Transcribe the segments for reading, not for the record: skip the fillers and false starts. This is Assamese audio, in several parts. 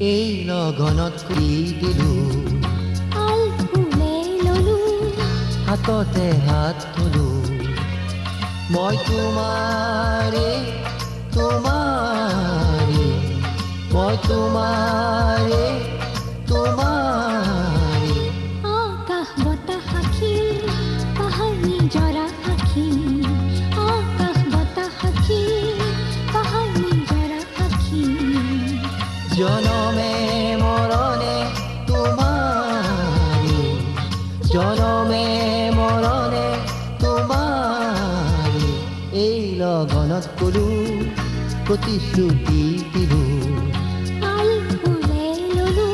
এই লগনত কৰি দিলো আল ফুলে ললো হাততে হাত থলো মই তোমাৰে তোমাৰে মই তোমাৰে তোমাৰে আকাশ বতাহ সাক্ষী পাহাৰ নিজৰা সাক্ষী আকাশ বতাহ সাক্ষী পাহাৰ নিজৰা সাক্ষী জনমে মৰণে তোমাৰে জনমে মৰণে তোমাৰে এই লগনত কলো প্ৰতিশ্ৰুতি দিলো আল ফুলে ললো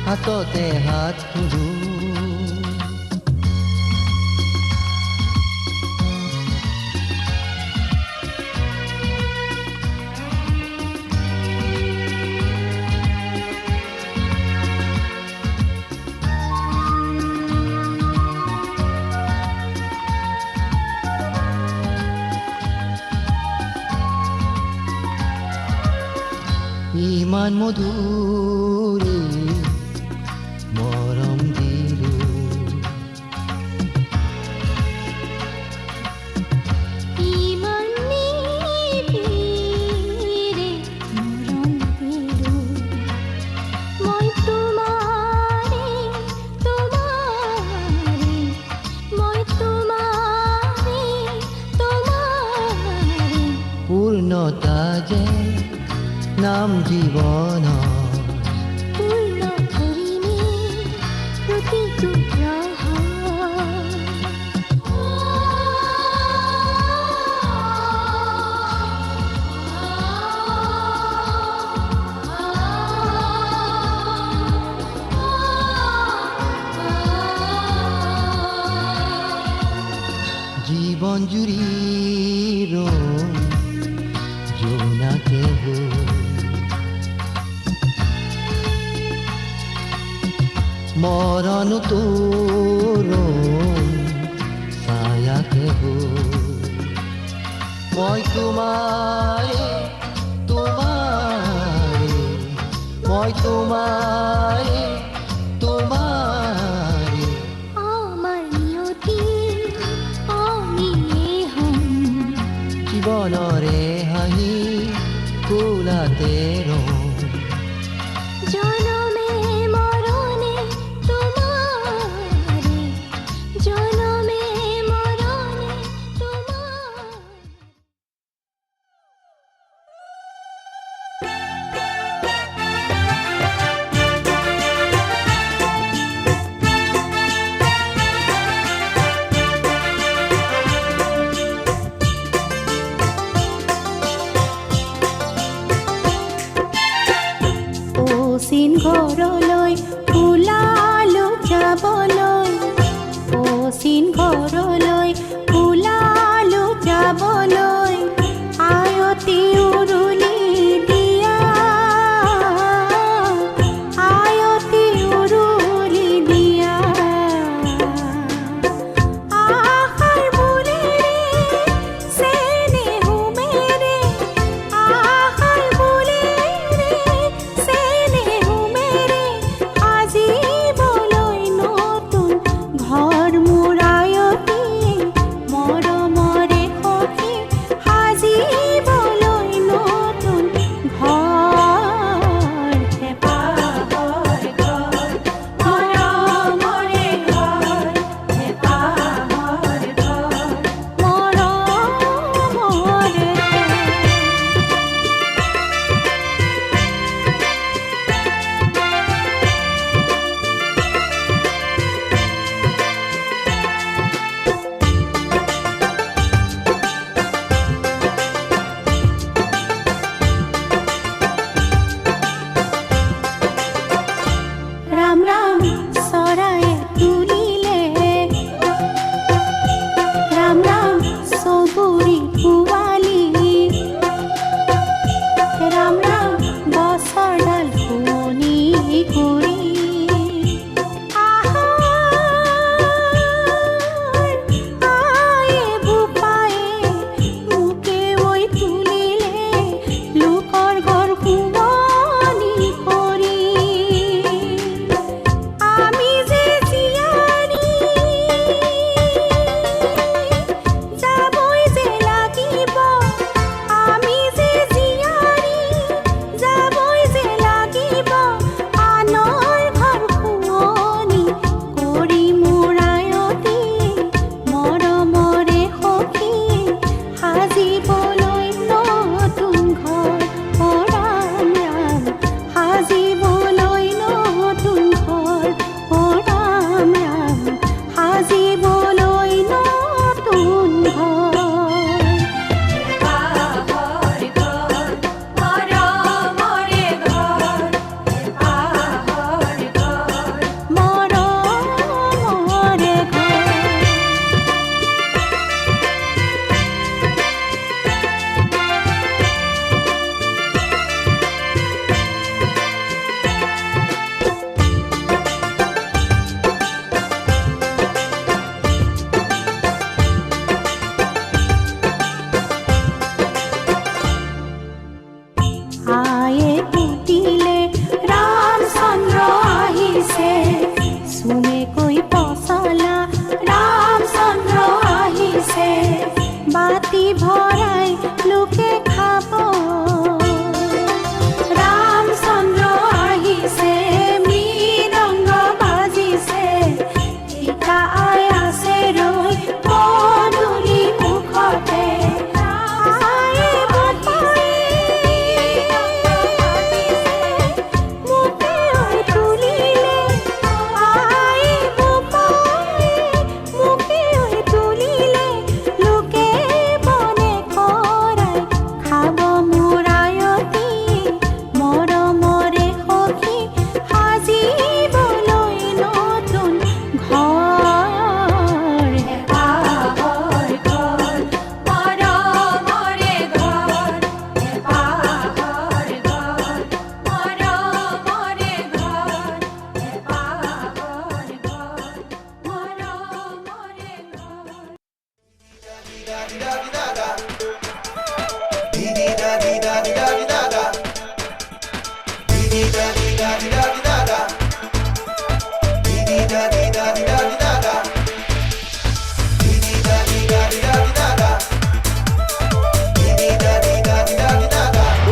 হাততে হাত থলো ইমান মধুৰে মৰম দিলো ইমান নিবিড়ে মৰম দিলো মই তোমাৰে তোমাৰে মই তোমাৰে তোমাৰে পূৰ্ণতা যে নাম জীৱনৰ পূৰ্ণ কৰিমে প্ৰতিটো জীৱন জুৰি ৰম জোনাকে হ'ল মৰণ তোৰ ছায়াকে হ'ল মই তোমাৰে তোমাৰে মই তোমাৰে তোমাৰে আমাৰ নিয়তি আমিয়ে হম জীৱনৰে হাঁহি ফুলাতে ৰম জনমে মৰণে তোমাৰে জনমে মৰণে তোমাৰে অচিন ঘৰলৈ ওলালো যাবলৈ অচিন ঘৰলৈ ওলালো যাবলৈ আয়তি উৰুলি দিয়া আয়তি উৰুলি দিয়া আশাৰ বুলেৰে চেনেহ মেৰে আশাৰ বুলেৰে চেনেহ মেৰে আজিবলৈ নতুন ঘৰ মোৰ আয়তি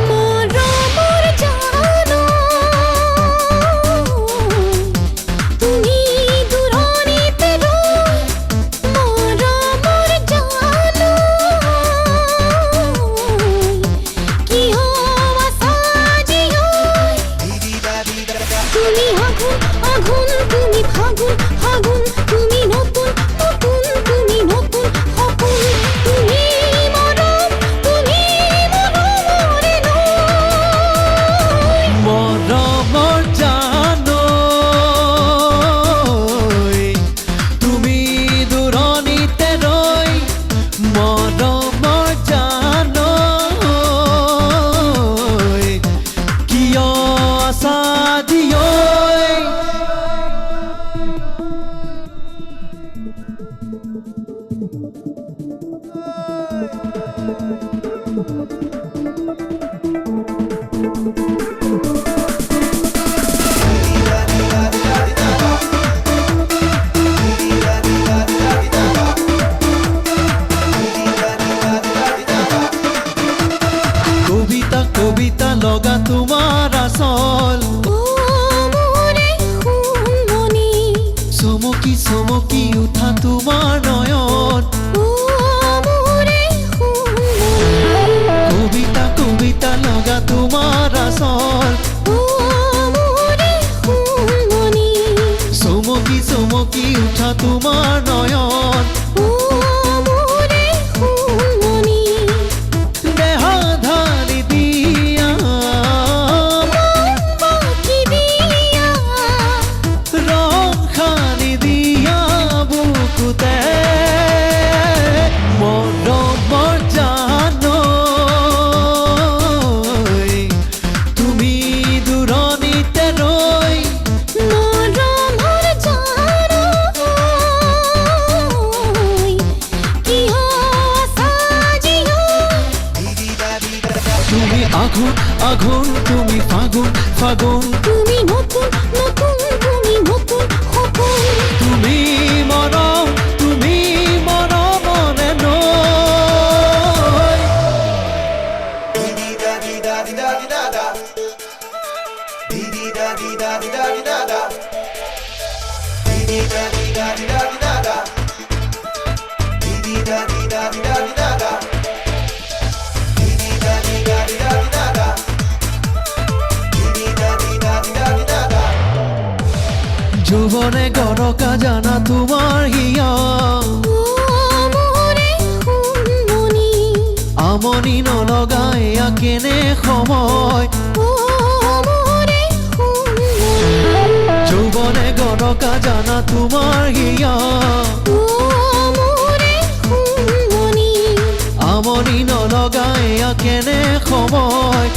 মরমর জানো তুমি দূরণীতে রই মরমর জানো কি হওয়া সাজিয়ই তুমি আগুন আগুন তুমি ফাগুন ফাগুন তুমি নতুন নতুন তুমি নতুন হকুন তুমি মরম মরে নয় মৰমৰ জানৈ তুমি দূৰণিতে ৰৈ মৰমৰ জানৈ কিয় আছা দিয়ৈ কবিতা কবিতা লগা তোমাৰ আচল ও মোৰে খুনমনি চমকি চমকি উঠা তোমাৰ নয়ন ও মোৰে খুনমনি কবিতা কবিতা লগা তোমাৰ আচল ও মোৰে খুনমনি চমকি চমকি উঠা তোমাৰ নয়ন ও মোৰে খুনমনি দেহ ঢালি দিয়া বাকি দিয়া ৰং সানি দিয়া বুকুতে মৰমৰ জানৈ তুমি দূৰণিতে ৰৈ মরমর জানো কি হওয়া সাজিয়ই তুমি আঘোণ আঘোণ তুমি ফাগুন ফাগুন তুমি নতুন নতুন তুমি নতুন হকুন তুমি মৰমৰে নৈ যৌৱনে গৰকা জানা তোমাৰ হিয়া ও মোৰে খুনমনি আমনি নলগা এয়া কেনে সময় ও মোৰে খুনমনি যৌৱনে গৰকা জানা তোমাৰ হিয়া ও মোৰে খুনমনি আমনি নলগা এয়া কেনে সময়